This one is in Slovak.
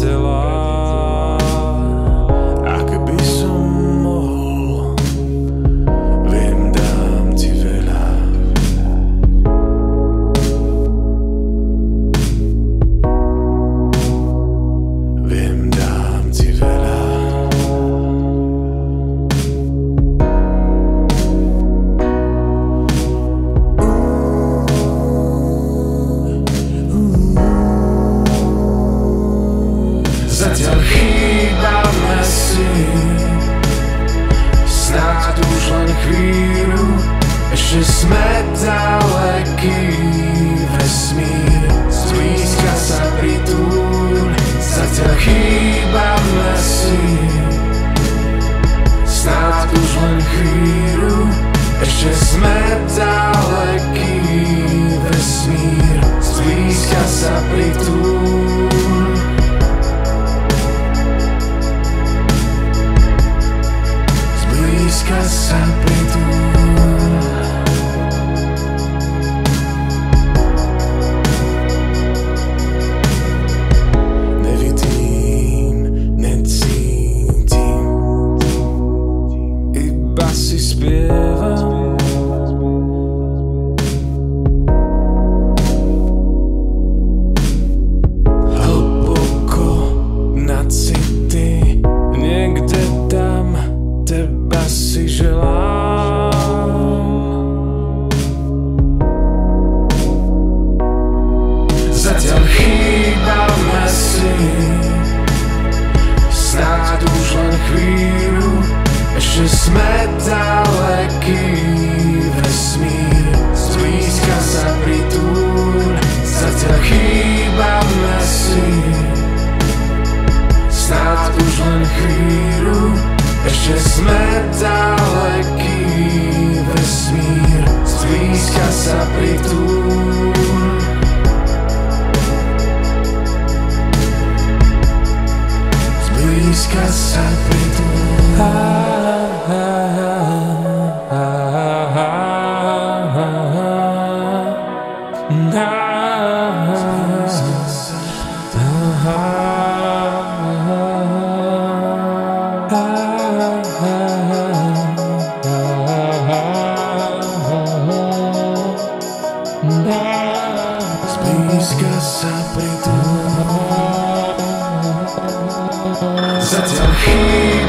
celá. Ak by som mohol, viem, dám ti veľa. Viem, dám ti veľa. Zatiaľ chýbame si, snáď už len chvíľu, ešte sme daleký vesmír, zblízka sa pritúľ. Zatiaľ chýbame si, snáď už len chvíľu, ešte sme daleký vesmír, zblízka sa pritúľ. Zblízka sa pritúľ. Nevidím, necítim, iba si spievam. Hlboko na city, niekde tam teba si želám. Zatiaľ chýbame si, snáď už len chvíľu, ešte sme daleký vesmír, zblízka sa pritúľ. Zatiaľ chýbame si, snáď už len chvíľu, ešte sme daleký vesmír, zblízka sa pritúľ. Zblízka sa pritúľ. Zblízka sa pritúľ. Zatiaľ chýba